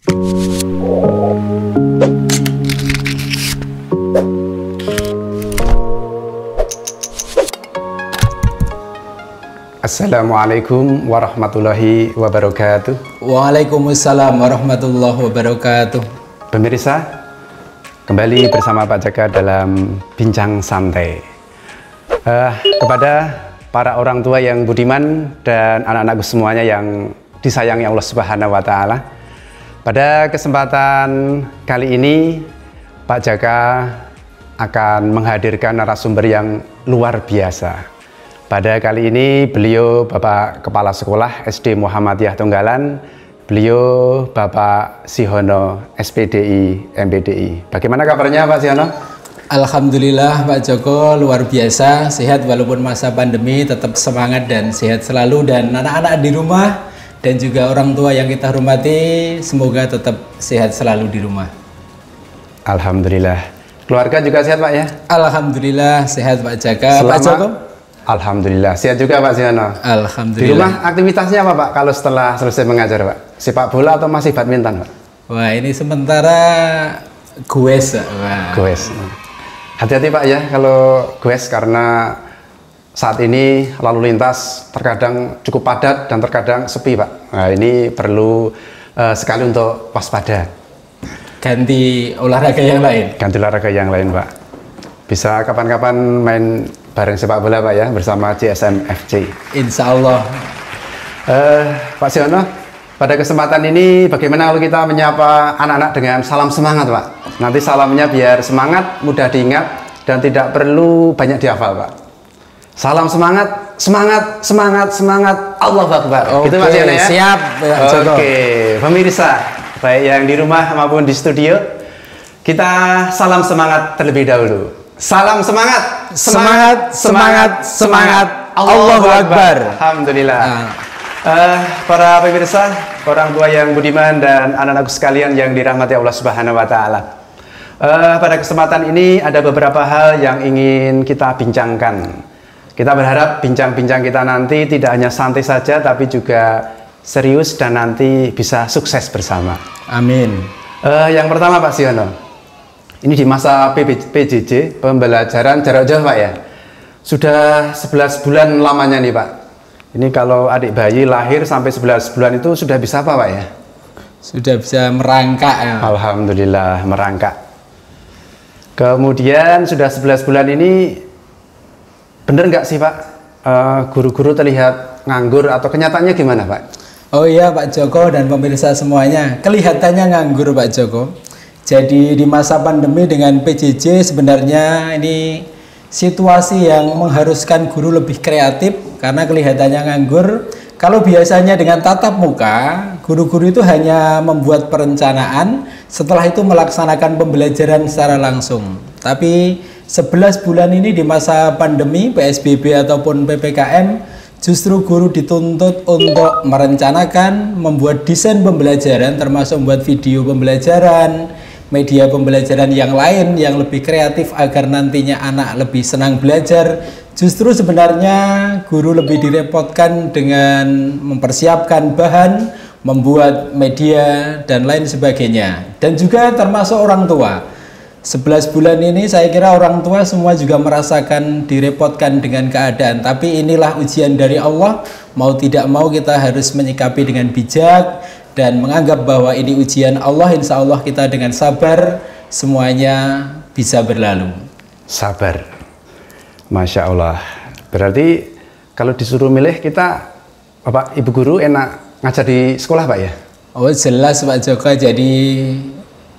Assalamualaikum warahmatullahi wabarakatuh. Waalaikumsalam warahmatullahi wabarakatuh. Pemirsa, kembali bersama Pak Jaka dalam Bincang Santai. Kepada para orang tua yang budiman dan anak-anakku semuanya yang disayangi Allah Subhanahu wa Ta'ala, pada kesempatan kali ini Pak Jaka akan menghadirkan narasumber yang luar biasa. Pada kali ini beliau Bapak Kepala Sekolah SD Muhammadiyah Tonggalan, beliau Bapak Sihono SPDI MPDI. Bagaimana kabarnya Pak Sihono? Alhamdulillah Pak Joko, luar biasa, sehat walaupun masa pandemi, tetap semangat dan sehat selalu. Dan anak-anak di rumah dan juga orang tua yang kita hormati, semoga tetap sehat selalu di rumah. Alhamdulillah. Keluarga juga sehat Pak ya? Alhamdulillah sehat Pak Jaka. Pak Joko? Alhamdulillah, sehat juga Pak Siono. Alhamdulillah. Di rumah aktivitasnya apa Pak kalau setelah selesai mengajar Pak? Sepak bola atau masih badminton Pak? Wah, ini sementara goes. Goes. Hati-hati Pak ya kalau goes, karena saat ini lalu lintas terkadang cukup padat dan terkadang sepi Pak. Nah, ini perlu sekali untuk waspada. Ganti olahraga yang lain. Ganti olahraga yang lain Pak. Bisa kapan-kapan main bareng sepak bola Pak ya, bersama CSM FC. Insya Allah. Pak Siono, pada kesempatan ini bagaimana kalau kita menyapa anak-anak dengan salam semangat Pak? Nanti salamnya biar semangat, mudah diingat, dan tidak perlu banyak dihafal Pak. Salam semangat, semangat, semangat, semangat, Allahu Akbar. Oke, gitu Pak Siono ya? Siap. Oke, pemirsa, baik yang di rumah maupun di studio, kita salam semangat terlebih dahulu. Salam semangat, Semangat, semangat, semangat, Allahu Akbar. Alhamdulillah. Para pemirsa, orang tua yang budiman dan anak-anakku sekalian yang dirahmati Allah Subhanahu wa Ta'ala. Pada kesempatan ini ada beberapa hal yang ingin kita bincangkan. Kita berharap bincang-bincang kita nanti tidak hanya santai saja, tapi juga serius dan nanti bisa sukses bersama. Amin. Yang pertama Pak Siono, ini di masa PJJ, pembelajaran jarak jauh Pak ya. Sudah 11 bulan lamanya nih Pak. Ini kalau adik bayi lahir sampai 11 bulan itu sudah bisa apa Pak ya? Sudah bisa merangkak ya. Alhamdulillah merangkak. Kemudian sudah 11 bulan ini, bener nggak sih Pak, guru-guru terlihat nganggur atau kenyataannya gimana Pak? Oh iya Pak Joko dan pemirsa semuanya, kelihatannya nganggur Pak Joko. Jadi di masa pandemi dengan PJJ sebenarnya ini situasi yang mengharuskan guru lebih kreatif karena kelihatannya nganggur. Kalau biasanya dengan tatap muka, guru-guru itu hanya membuat perencanaan, setelah itu melaksanakan pembelajaran secara langsung. Tapi 11 bulan ini di masa pandemi, PSBB ataupun PPKM, justru guru dituntut untuk merencanakan, membuat desain pembelajaran, termasuk membuat video pembelajaran, media pembelajaran yang lain yang lebih kreatif agar nantinya anak lebih senang belajar. Justru sebenarnya guru lebih direpotkan dengan mempersiapkan bahan, membuat media dan lain sebagainya. Dan juga termasuk orang tua. 11 bulan ini saya kira orang tua semua juga merasakan direpotkan dengan keadaan. Tapi inilah ujian dari Allah, mau tidak mau kita harus menyikapi dengan bijak dan menganggap bahwa ini ujian Allah. Insya Allah kita dengan sabar semuanya bisa berlalu. Sabar, Masya Allah. Berarti kalau disuruh milih, kita Bapak Ibu guru enak ngajar di sekolah Pak ya? Oh jelas Pak Joko. Jadi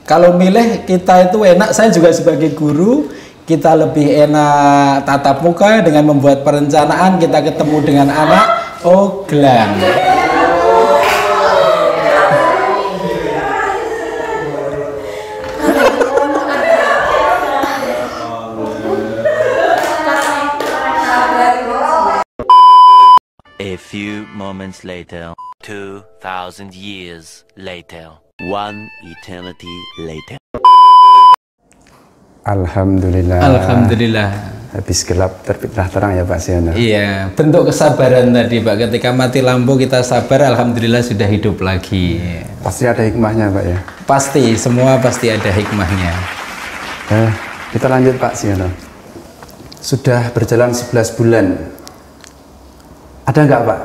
kalau milih kita itu enak, saya juga sebagai guru, kita lebih enak tatap muka dengan membuat perencanaan, kita ketemu dengan anak, oh gelang. A few moments later, 2,000 years later, one eternity later. Alhamdulillah. Alhamdulillah. habis gelap terbitlah terang ya Pak Siono. Iya, bentuk kesabaran tadi Pak, ketika mati lampu kita sabar, alhamdulillah sudah hidup lagi. Pasti ada hikmahnya Pak ya? Pasti, semua pasti ada hikmahnya. Kita lanjut Pak Siono. Sudah berjalan 11 bulan. Ada nggak Pak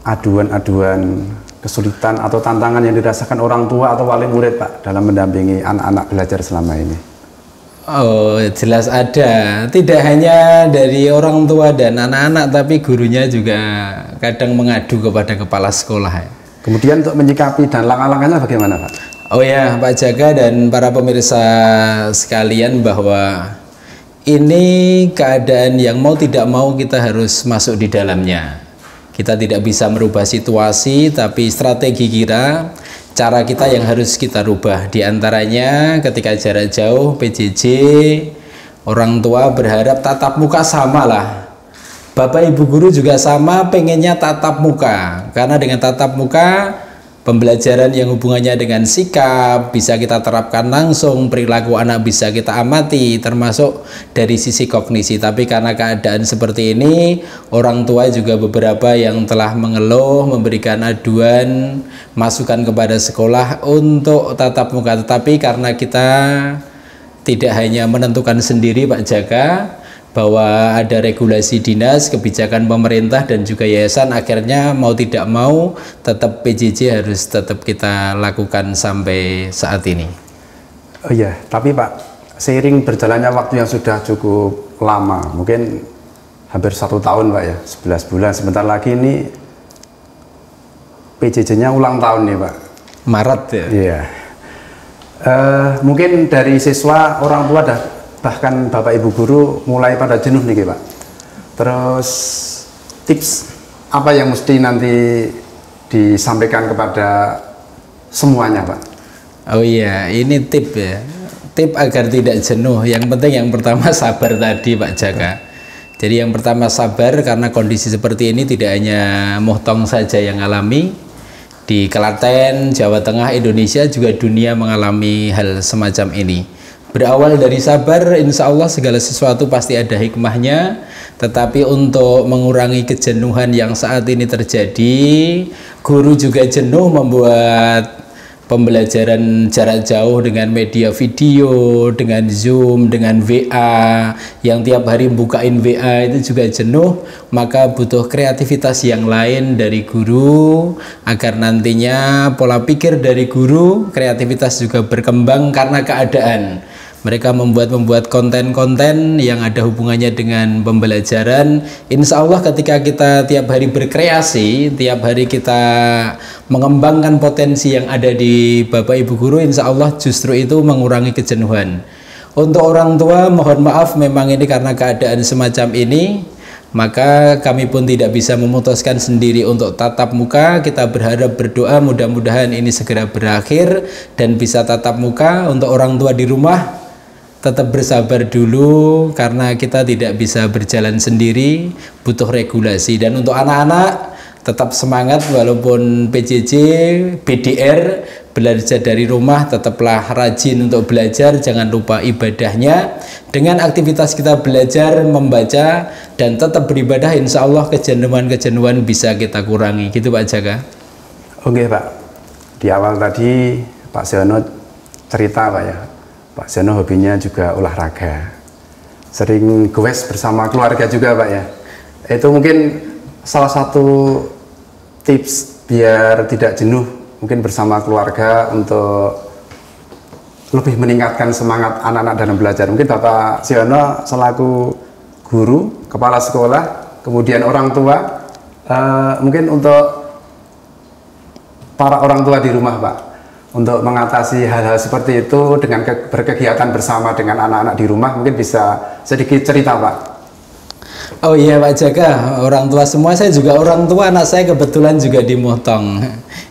aduan-aduan kesulitan atau tantangan yang dirasakan orang tua atau wali murid Pak dalam mendampingi anak-anak belajar selama ini? Oh, jelas ada. Tidak hanya dari orang tua dan anak-anak, tapi gurunya juga kadang mengadu kepada kepala sekolah. Kemudian untuk menyikapi dan langkah-langkahnya bagaimana Pak? Oh ya, Pak Jaka dan para pemirsa sekalian, bahwa ini keadaan yang mau tidak mau kita harus masuk di dalamnya. Kita tidak bisa merubah situasi, tapi strategi kita, cara kita yang harus kita rubah. Di antaranya ketika jarak jauh PJJ, orang tua berharap tatap muka sama lah. Bapak ibu guru juga sama, pengennya tatap muka. Karena dengan tatap muka, pembelajaran yang hubungannya dengan sikap bisa kita terapkan langsung, perilaku anak bisa kita amati, termasuk dari sisi kognisi. Tapi karena keadaan seperti ini, orang tua juga beberapa yang telah mengeluh, memberikan aduan, masukan kepada sekolah untuk tatap muka. Tetapi karena kita tidak hanya menentukan sendiri Pak Jaka, bahwa ada regulasi dinas, kebijakan pemerintah dan juga yayasan, akhirnya mau tidak mau tetap PJJ harus tetap kita lakukan sampai saat ini. Oh iya, tapi Pak, seiring berjalannya waktu yang sudah cukup lama, mungkin hampir 1 tahun Pak ya, 11 bulan, sebentar lagi ini PJJ-nya ulang tahun nih Pak. Maret ya? Iya. Mungkin dari siswa, orang tua bahkan Bapak Ibu guru mulai pada jenuh nih Pak. Terus tips apa yang mesti nanti disampaikan kepada semuanya Pak? Oh iya, ini tip ya. Tip agar tidak jenuh. Yang penting yang pertama sabar tadi Pak Jaka. Jadi yang pertama sabar, karena kondisi seperti ini tidak hanya Muhtong saja yang alami. Di Klaten, Jawa Tengah, Indonesia juga dunia mengalami hal semacam ini. Berawal dari sabar, insya Allah segala sesuatu pasti ada hikmahnya. Tetapi untuk mengurangi kejenuhan yang saat ini terjadi, guru juga jenuh membuat pembelajaran jarak jauh dengan media video, dengan Zoom, dengan WA, yang tiap hari bukain WA itu juga jenuh. Maka butuh kreativitas yang lain dari guru, agar nantinya pola pikir dari guru, kreativitas juga berkembang karena keadaan. Mereka membuat konten-konten yang ada hubungannya dengan pembelajaran. Insya Allah ketika kita tiap hari berkreasi, tiap hari kita mengembangkan potensi yang ada di Bapak Ibu guru, insya Allah justru itu mengurangi kejenuhan. Untuk orang tua, mohon maaf, memang ini karena keadaan semacam ini, maka kami pun tidak bisa memutuskan sendiri untuk tatap muka. Kita berharap, berdoa mudah-mudahan ini segera berakhir dan bisa tatap muka. Untuk orang tua di rumah, tetap bersabar dulu karena kita tidak bisa berjalan sendiri, butuh regulasi. Dan untuk anak-anak tetap semangat walaupun PJJ, BDR, belajar dari rumah, tetaplah rajin untuk belajar, jangan lupa ibadahnya. Dengan aktivitas kita belajar, membaca, dan tetap beribadah, insya Allah kejenuhan-kejenuhan bisa kita kurangi. Gitu Pak Jaka. Oke Pak, di awal tadi Pak Siono cerita Pak ya, Pak Siono hobinya juga olahraga, sering goes bersama keluarga juga Pak ya. Itu mungkin salah satu tips biar tidak jenuh, mungkin bersama keluarga untuk lebih meningkatkan semangat anak-anak dalam belajar. Mungkin Bapak Siono selaku guru, kepala sekolah, kemudian orang tua, mungkin untuk para orang tua di rumah Pak, untuk mengatasi hal-hal seperti itu dengan berkegiatan bersama dengan anak-anak di rumah, mungkin bisa sedikit cerita Pak. Oh iya Pak Jaka, orang tua semua, saya juga orang tua, anak saya kebetulan juga di Muhtong.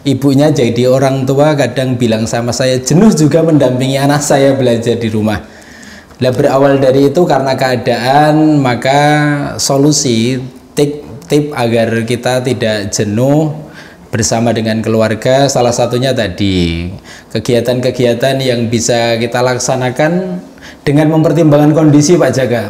Ibunya jadi orang tua kadang bilang sama saya, jenuh juga mendampingi anak saya belajar di rumah. Lah berawal dari itu karena keadaan, maka solusi, tip agar kita tidak jenuh bersama dengan keluarga, salah satunya tadi kegiatan-kegiatan yang bisa kita laksanakan dengan mempertimbangkan kondisi Pak Jaka.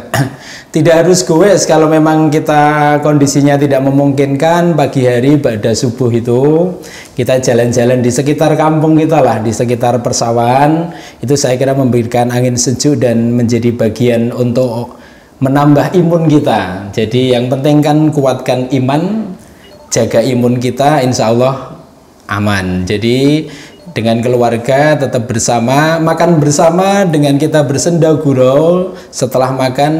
Tidak harus goes kalau memang kita kondisinya tidak memungkinkan, pagi hari pada subuh itu kita jalan-jalan di sekitar kampung kita lah, di sekitar persawahan, itu saya kira memberikan angin sejuk dan menjadi bagian untuk menambah imun kita. Jadi yang penting kan kuatkan iman, jaga imun kita, insya Allah aman. Jadi dengan keluarga tetap bersama, makan bersama dengan kita bersenda gurau setelah makan.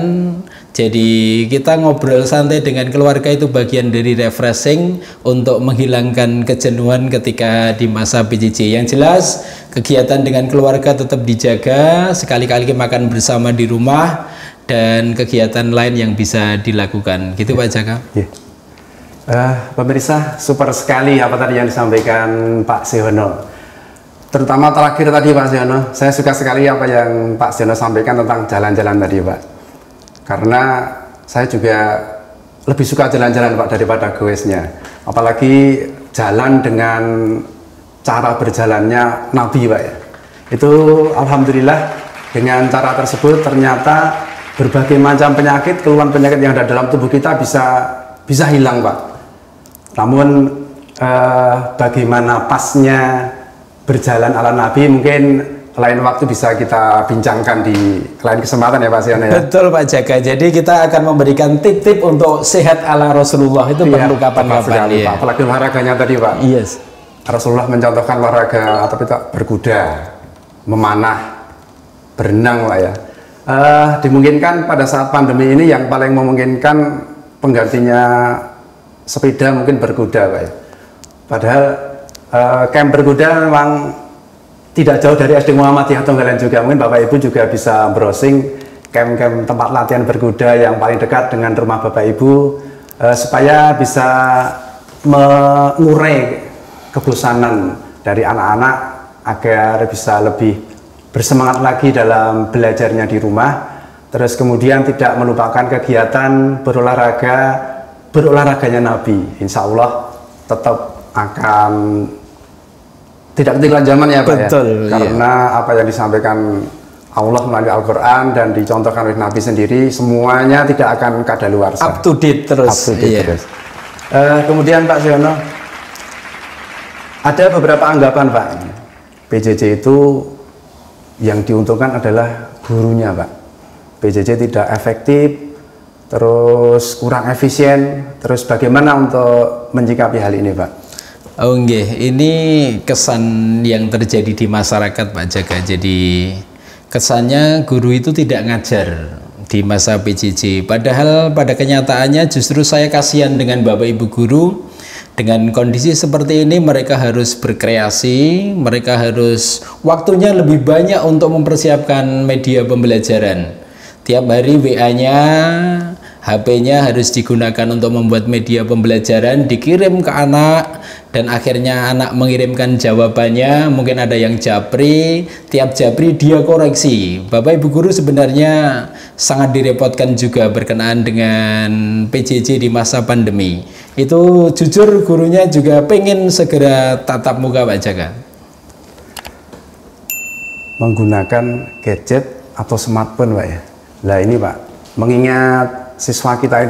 Jadi kita ngobrol santai dengan keluarga itu bagian dari refreshing untuk menghilangkan kejenuhan ketika di masa PJJ. Yang jelas kegiatan dengan keluarga tetap dijaga, sekali-kali makan bersama di rumah dan kegiatan lain yang bisa dilakukan. Gitu Pak Jaka. Pemirsa, super sekali apa tadi yang disampaikan Pak Siono. Terutama terakhir tadi Pak Siono, saya suka sekali apa yang Pak Siono sampaikan tentang jalan-jalan tadi Pak. Karena saya juga lebih suka jalan-jalan Pak daripada goesnya. Apalagi jalan dengan cara berjalannya Nabi Pak ya. Itu Alhamdulillah dengan cara tersebut ternyata berbagai macam penyakit, keluhan penyakit yang ada dalam tubuh kita bisa hilang Pak. Namun bagaimana pasnya berjalan ala Nabi mungkin lain waktu bisa kita bincangkan di lain kesempatan ya Pak Siono ya. Betul Pak Jaka. Jadi kita akan memberikan tip-tip untuk sehat ala Rasulullah itu perlu kapan-kapan ya. Apalagi olahraganya tadi Pak. Yes. Rasulullah mencontohkan olahraga atau kita berkuda, memanah, berenang Pak ya. Dimungkinkan pada saat pandemi ini yang paling memungkinkan penggantinya sepeda mungkin berkuda Pak ya. Padahal camp berkuda memang tidak jauh dari SD Muhammadiyah Tonggalan juga. Mungkin Bapak Ibu juga bisa browsing camp-camp tempat latihan berkuda yang paling dekat dengan rumah Bapak Ibu supaya bisa mengurai kebosanan dari anak-anak agar bisa lebih bersemangat lagi dalam belajarnya di rumah. Terus kemudian tidak melupakan kegiatan berolahraganya Nabi. Insya Allah tetap akan tidak ketinggalan zaman ya Pak. Betul, ya. Karena apa yang disampaikan Allah melalui Al-Quran dan dicontohkan oleh Nabi sendiri semuanya tidak akan kadaluarsa. Up to date terus. Up to date terus. Kemudian Pak Siono, ada beberapa anggapan Pak. PJJ itu yang diuntungkan adalah gurunya Pak. PJJ tidak efektif, terus kurang efisien. Terus bagaimana untuk menyikapi hal ini Pak? Oh nggih, ini kesan yang terjadi di masyarakat Pak Jaka. Jadi kesannya guru itu tidak ngajar di masa PJJ. Padahal pada kenyataannya justru saya kasihan dengan Bapak Ibu guru. Dengan kondisi seperti ini mereka harus berkreasi, mereka harus waktunya lebih banyak untuk mempersiapkan media pembelajaran. Tiap hari WA-nya, HP-nya harus digunakan untuk membuat media pembelajaran, dikirim ke anak, dan akhirnya anak mengirimkan jawabannya, mungkin ada yang japri, tiap japri dia koreksi. Bapak Ibu guru sebenarnya sangat direpotkan juga berkenaan dengan PJJ di masa pandemi. Itu jujur gurunya juga pengen segera tatap muka Pak Jaka. Menggunakan gadget atau smartphone Pak ya. Nah ini Pak, mengingat siswa kita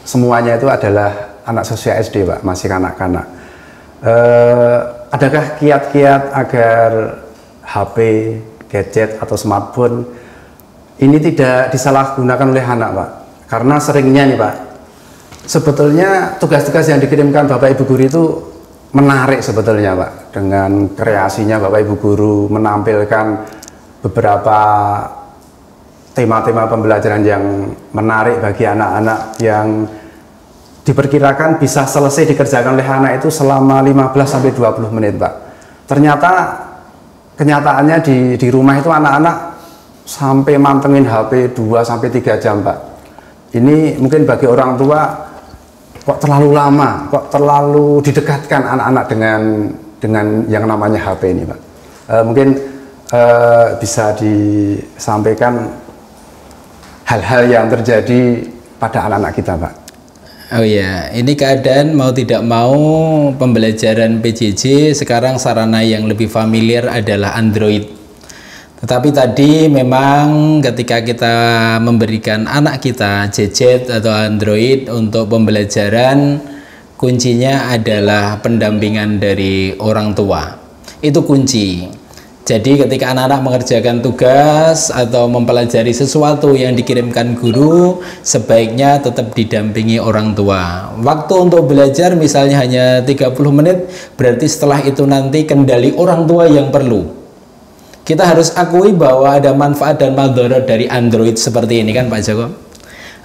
semuanya itu adalah anak siswa SD Pak, masih kanak-kanak. Adakah kiat-kiat agar HP, gadget atau smartphone ini tidak disalahgunakan oleh anak Pak? Karena seringnya nih Pak, sebetulnya tugas-tugas yang dikirimkan Bapak Ibu guru itu menarik sebetulnya Pak. Dengan kreasinya Bapak Ibu guru menampilkan beberapa tema-tema pembelajaran yang menarik bagi anak-anak yang diperkirakan bisa selesai dikerjakan oleh anak itu selama 15-20 menit Pak. Ternyata kenyataannya di rumah itu anak-anak sampai mantengin HP 2-3 jam Pak. Ini mungkin bagi orang tua kok terlalu lama, kok terlalu didekatkan anak-anak dengan yang namanya HP ini Pak. Mungkin bisa disampaikan hal-hal yang terjadi pada anak-anak kita Pak. Oh ya, ini keadaan mau tidak mau pembelajaran PJJ sekarang sarana yang lebih familiar adalah Android. Tetapi tadi memang ketika kita memberikan anak kita gadget atau Android untuk pembelajaran, kuncinya adalah pendampingan dari orang tua. Itu kunci. Jadi ketika anak-anak mengerjakan tugas atau mempelajari sesuatu yang dikirimkan guru, sebaiknya tetap didampingi orang tua. Waktu untuk belajar misalnya hanya 30 menit, berarti setelah itu nanti kendali orang tua yang perlu. Kita harus akui bahwa ada manfaat dan madharat dari Android seperti ini kan Pak Joko.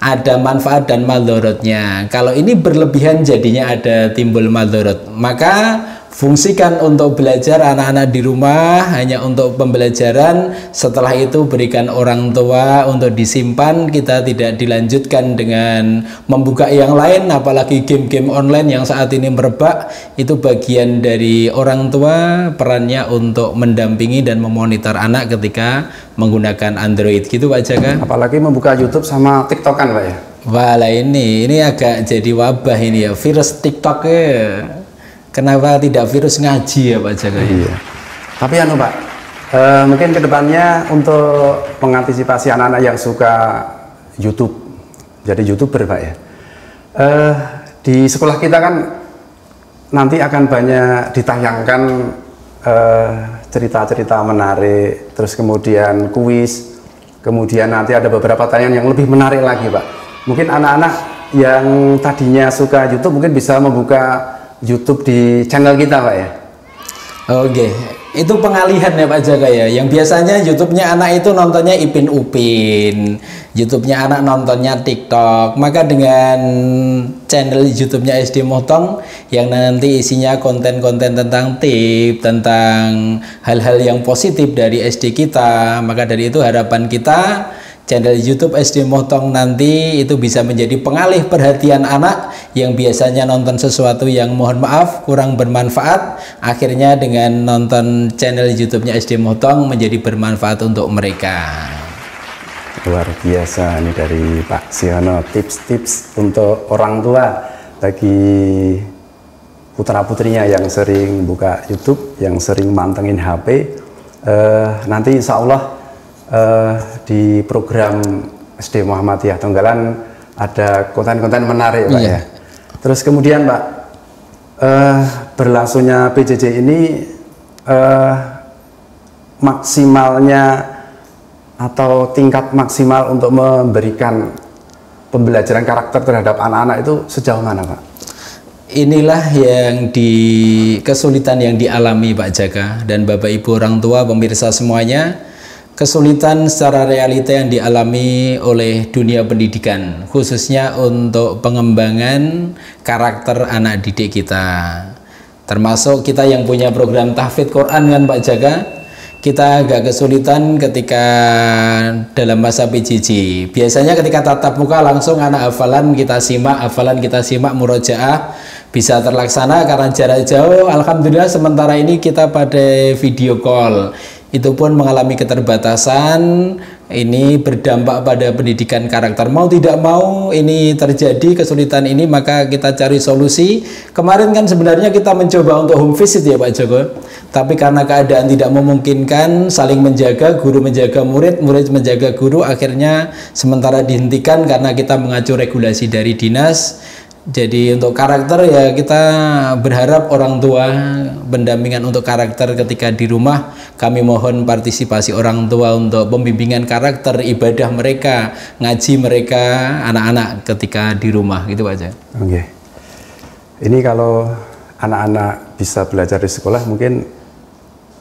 Ada manfaat dan madharatnya. Kalau ini berlebihan jadinya ada timbul madharat. Maka fungsikan untuk belajar anak-anak di rumah hanya untuk pembelajaran. Setelah itu berikan orang tua untuk disimpan. Kita tidak dilanjutkan dengan membuka yang lain, apalagi game-game online yang saat ini merebak. Itu bagian dari orang tua, perannya untuk mendampingi dan memonitor anak ketika menggunakan Android gitu Pak Jaka. Apalagi membuka YouTube sama TikTok kan Pak ya? Wah lah ini agak jadi wabah ini ya, virus TikTok ya. Kenapa tidak virus ngaji ya Pak Jaka? Iya. Tapi anu Pak, mungkin kedepannya untuk mengantisipasi anak-anak yang suka YouTube, jadi YouTuber Pak ya. Di sekolah kita kan nanti akan banyak ditayangkan cerita-cerita menarik, terus kemudian kuis, kemudian nanti ada beberapa tayangan yang lebih menarik lagi Pak. Mungkin anak-anak yang tadinya suka YouTube mungkin bisa membuka YouTube di channel kita Pak ya. Oke, itu pengalihan ya Pak Jaka ya. Yang biasanya YouTube-nya anak itu nontonnya Ipin Upin, YouTube-nya anak nontonnya TikTok. Maka dengan channel YouTube-nya SD Motong yang nanti isinya konten-konten tentang tip, tentang hal-hal yang positif dari SD kita, maka dari itu harapan kita channel YouTube SD Motong nanti itu bisa menjadi pengalih perhatian anak yang biasanya nonton sesuatu yang mohon maaf kurang bermanfaat, akhirnya dengan nonton channel YouTube-nya SD Motong menjadi bermanfaat untuk mereka. Luar biasa ini dari Pak Siono, tips-tips untuk orang tua bagi putra-putrinya yang sering buka YouTube, yang sering mantengin HP. Nanti insya Allah di program SD Muhammadiyah Tonggalan ada konten-konten menarik Pak ya. Terus kemudian Pak, berlangsungnya PJJ ini maksimalnya atau tingkat maksimal untuk memberikan pembelajaran karakter terhadap anak-anak itu sejauh mana Pak? Inilah yang kesulitan yang dialami Pak Jaka dan Bapak Ibu orang tua pemirsa semuanya. Kesulitan secara realita yang dialami oleh dunia pendidikan, khususnya untuk pengembangan karakter anak didik kita. Termasuk kita yang punya program tahfidz Quran kan Pak Jaka, kita agak kesulitan ketika dalam masa PJJ. Biasanya ketika tatap muka langsung anak hafalan kita simak murojaah bisa terlaksana karena jarak jauh. Alhamdulillah sementara ini kita pada video call. Itu pun mengalami keterbatasan, ini berdampak pada pendidikan karakter. Mau tidak mau ini terjadi kesulitan ini, maka kita cari solusi. Kemarin kan sebenarnya kita mencoba untuk home visit ya Pak Joko, tapi karena keadaan tidak memungkinkan, saling menjaga, guru menjaga murid, murid menjaga guru, akhirnya sementara dihentikan karena kita mengacu regulasi dari dinas. Jadi untuk karakter ya kita berharap orang tua pendampingan untuk karakter ketika di rumah. Kami mohon partisipasi orang tua untuk pembimbingan karakter ibadah mereka, ngaji mereka, anak-anak ketika di rumah gitu aja. Oke. Ini kalau anak-anak bisa belajar di sekolah mungkin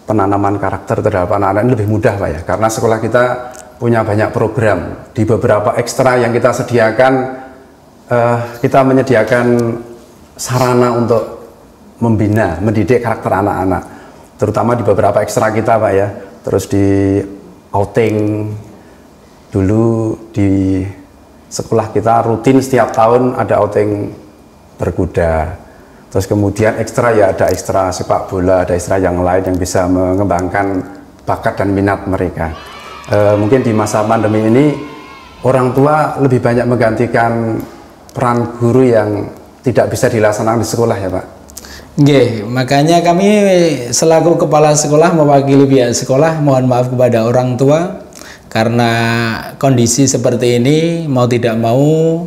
penanaman karakter terhadap anak-anak ini lebih mudah Pak ya. Karena sekolah kita punya banyak program. Di beberapa ekstra yang kita sediakan, kita menyediakan sarana untuk membina, mendidik karakter anak-anak, terutama di beberapa ekstra kita Pak ya. Terus di outing dulu di sekolah kita rutin setiap tahun ada outing berkuda. Terus kemudian ekstra ya ada ekstra sepak bola, ada ekstra yang lain yang bisa mengembangkan bakat dan minat mereka. Mungkin di masa pandemi ini orang tua lebih banyak menggantikan peran guru yang tidak bisa dilaksanakan di sekolah ya Pak. Nggih, makanya kami selaku kepala sekolah mewakili pihak sekolah mohon maaf kepada orang tua karena kondisi seperti ini mau tidak mau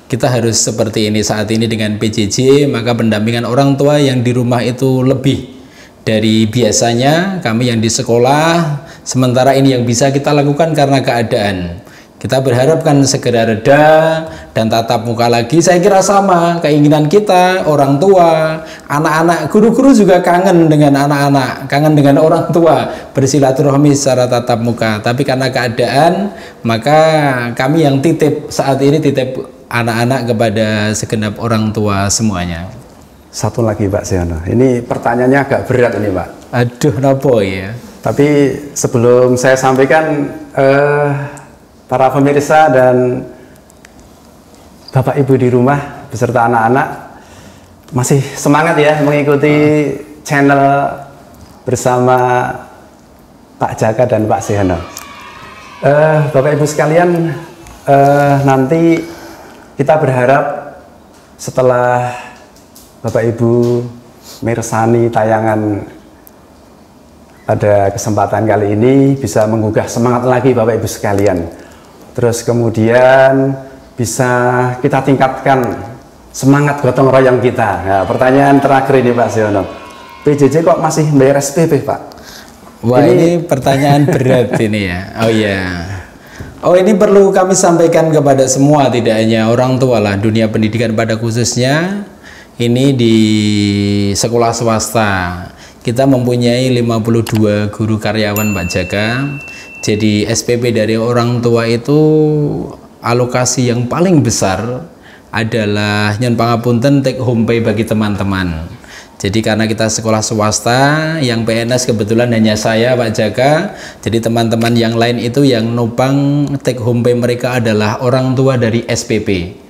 kita harus seperti ini saat ini dengan PJJ, maka pendampingan orang tua yang di rumah itu lebih dari biasanya, kami yang di sekolah sementara ini yang bisa kita lakukan karena keadaan. Kita berharap kan segera reda dan tatap muka lagi. Saya kira sama keinginan kita, orang tua, anak-anak, guru-guru juga kangen dengan anak-anak, kangen dengan orang tua, bersilaturahmi secara tatap muka. Tapi karena keadaan, maka kami yang titip saat ini titip anak-anak kepada segenap orang tua semuanya. Satu lagi Pak Siono, ini pertanyaannya agak berat ini Pak. Aduh, nopo ya. Tapi sebelum saya sampaikan, para pemirsa dan Bapak Ibu di rumah beserta anak-anak masih semangat ya mengikuti channel bersama Pak Jaka dan Pak Siono. Bapak Ibu sekalian, nanti kita berharap setelah Bapak Ibu mirsani tayangan pada kesempatan kali ini bisa menggugah semangat lagi Bapak Ibu sekalian. Terus kemudian bisa kita tingkatkan semangat gotong royong kita. Nah, pertanyaan terakhir ini Pak Siono, PJJ kok masih bayar SPP Pak? Wah, ini pertanyaan berat ini ya. Oh iya. Oh, ini perlu kami sampaikan kepada semua, tidak hanya orang tua lah, dunia pendidikan pada khususnya. Ini di sekolah swasta kita mempunyai 52 guru karyawan Pak Jaka. Jadi SPP dari orang tua itu alokasi yang paling besar adalah nyon pangapunten take home pay bagi teman-teman. Jadi karena kita sekolah swasta, yang PNS kebetulan hanya saya Pak Jaka. Jadi teman-teman yang lain itu yang nopang take home pay mereka adalah orang tua dari SPP.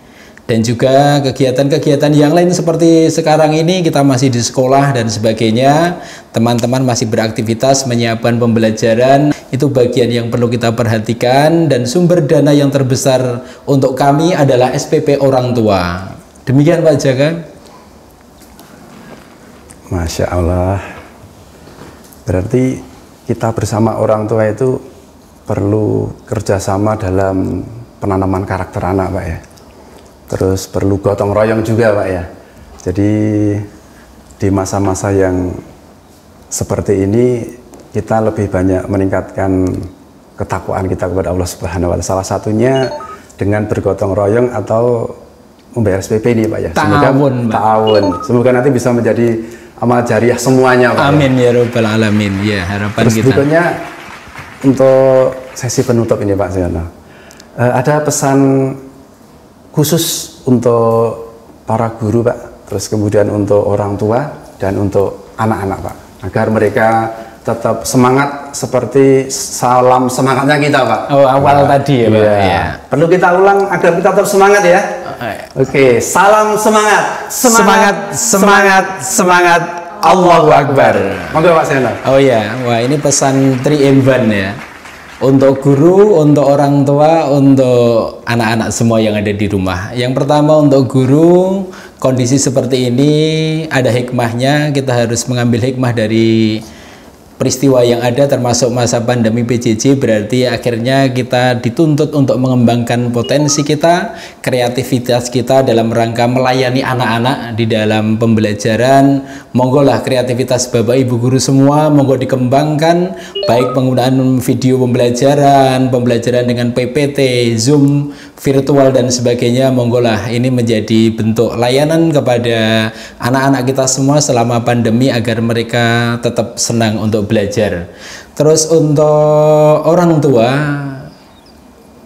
Dan juga kegiatan-kegiatan yang lain seperti sekarang ini kita masih di sekolah dan sebagainya, teman-teman masih beraktivitas menyiapkan pembelajaran, itu bagian yang perlu kita perhatikan. Dan sumber dana yang terbesar untuk kami adalah SPP orang tua. Demikian Pak Jaka. Masya Allah, berarti kita bersama orang tua itu perlu kerjasama dalam penanaman karakter anak Pak ya. Terus perlu gotong royong juga Pak ya. Jadi di masa-masa yang seperti ini kita lebih banyak meningkatkan ketakwaan kita kepada Allah Subhanahu wa Ta'ala. Salah satunya dengan bergotong royong atau membayar SPP ini Pak ya. Ta'awun. Semoga nanti bisa menjadi amal jariah semuanya Pak. Amin ya Rabbal Alamin. Ya, harapan terus kita. Berikutnya untuk sesi penutup ini Pak Siono, ada pesan khusus untuk para guru Pak, terus kemudian untuk orang tua dan untuk anak-anak Pak, agar mereka tetap semangat seperti salam semangatnya kita Pak. Oh, awal tadi ya Pak. Ya. Perlu kita ulang agar kita tetap semangat ya. Oke, salam semangat, semangat. Allahu Akbar. Monggo Pak Siono. Oh ya, wah ini pesan 3 in 1 ya. Untuk guru, untuk orang tua, untuk anak-anak semua yang ada di rumah. Yang pertama untuk guru, kondisi seperti ini ada hikmahnya. Kita harus mengambil hikmah dari peristiwa yang ada, termasuk masa pandemi PJJ. Berarti akhirnya kita dituntut untuk mengembangkan potensi kita, kreativitas kita dalam rangka melayani anak-anak di dalam pembelajaran. Monggo lah kreativitas Bapak Ibu guru semua, monggo dikembangkan, baik penggunaan video pembelajaran dengan PPT, Zoom, virtual dan sebagainya. Monggo lah ini menjadi bentuk layanan kepada anak-anak kita semua selama pandemi agar mereka tetap senang untuk belajar. Terus untuk orang tua,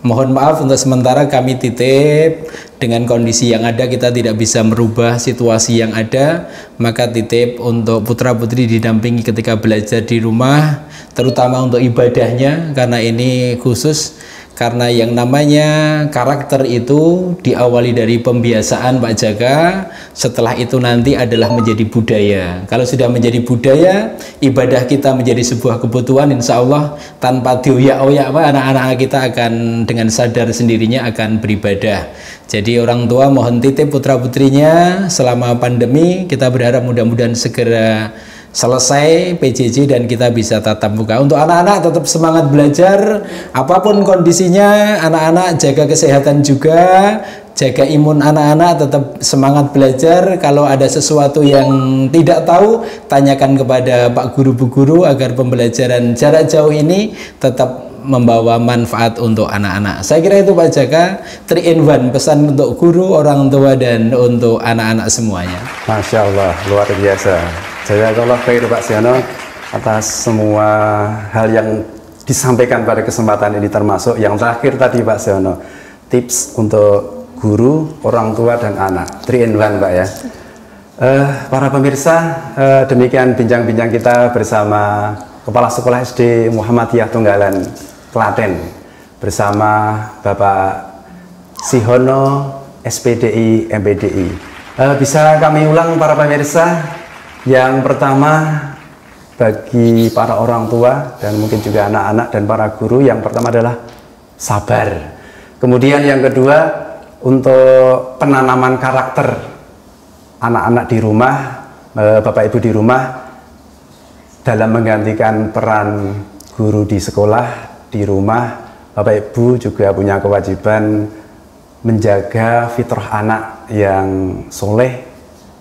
mohon maaf untuk sementara kami titip, dengan kondisi yang ada kita tidak bisa merubah situasi yang ada, maka titip untuk putra putri didampingi ketika belajar di rumah, terutama untuk ibadahnya, karena ini khusus Karena yang namanya karakter itu diawali dari pembiasaan Pak Jaka, setelah itu nanti adalah menjadi budaya. Kalau sudah menjadi budaya, ibadah kita menjadi sebuah kebutuhan, insya Allah tanpa dioyak-oyak Pak, anak-anak kita akan dengan sadar sendirinya akan beribadah. Jadi orang tua mohon titip putra-putrinya selama pandemi, kita berharap mudah-mudahan segera selesai PJJ dan kita bisa tatap muka. Untuk anak-anak tetap semangat belajar apapun kondisinya, anak-anak jaga kesehatan juga, jaga imun anak-anak, tetap semangat belajar. Kalau ada sesuatu yang tidak tahu, tanyakan kepada Pak Guru Bu Guru agar pembelajaran jarak jauh ini tetap membawa manfaat untuk anak-anak. Saya kira itu Pak Jaka, 3 in 1, pesan untuk guru, orang tua dan untuk anak-anak semuanya. Masya Allah, luar biasa. Jazakallah khair Pak Siono atas semua hal yang disampaikan pada kesempatan ini, termasuk yang terakhir tadi Pak Siono, tips untuk guru, orang tua dan anak, 3 in 1 Pak ya. Para pemirsa, demikian bincang-bincang kita bersama Kepala Sekolah SD Muhammadiyah Tunggalan Klaten bersama Bapak Sihono SPDI MPDI. Bisa kami ulang para pemirsa. Yang pertama, bagi para orang tua dan mungkin juga anak-anak dan para guru, yang pertama adalah sabar. Kemudian yang kedua, untuk penanaman karakter anak-anak di rumah, Bapak Ibu di rumah, dalam menggantikan peran guru di sekolah, di rumah, Bapak Ibu juga punya kewajiban menjaga fitrah anak yang soleh,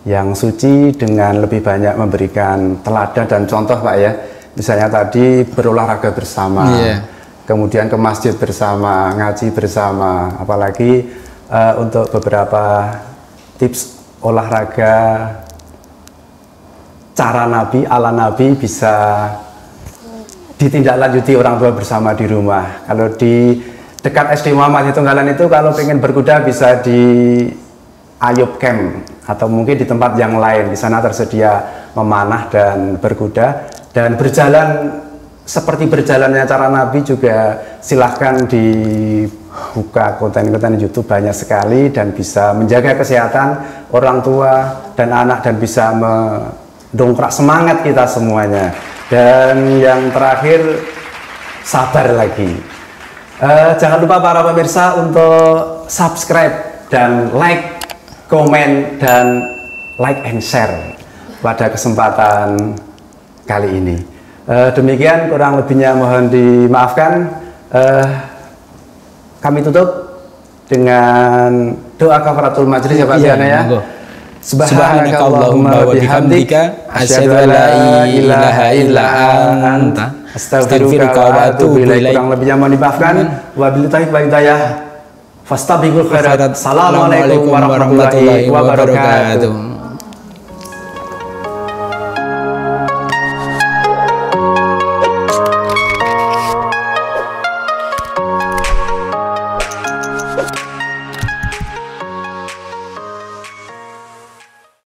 yang suci, dengan lebih banyak memberikan teladan dan contoh Pak ya. Misalnya tadi berolahraga bersama, kemudian ke masjid bersama, ngaji bersama, apalagi untuk beberapa tips olahraga cara Nabi, ala Nabi bisa ditindaklanjuti orang tua bersama di rumah. Kalau di dekat SD Muhammadiyah Tunggalan itu kalau pengen berkuda bisa di Ayub Camp atau mungkin di tempat yang lain. Di sana tersedia memanah dan berkuda, dan berjalan seperti berjalannya cara Nabi juga silahkan dibuka konten-konten YouTube banyak sekali dan bisa menjaga kesehatan orang tua dan anak dan bisa mendongkrak semangat kita semuanya. Dan yang terakhir, sabar lagi. Jangan lupa para pemirsa untuk subscribe dan like, komen dan like and share pada kesempatan kali ini. Demikian, kurang lebihnya mohon dimaafkan. Kami tutup dengan doa kafaratul majlis ya Pak Siana ya. Subhanakallahumma wa bihamdika asyhadu an la ilaha illa anta astaghfiruka wa atubu ilaik. Kurang lebihnya mohon dimaafkan. Wabillahi taufiq wal hidayah. Fastabiqul khairat. Assalamualaikum warahmatullahi wabarakatuh.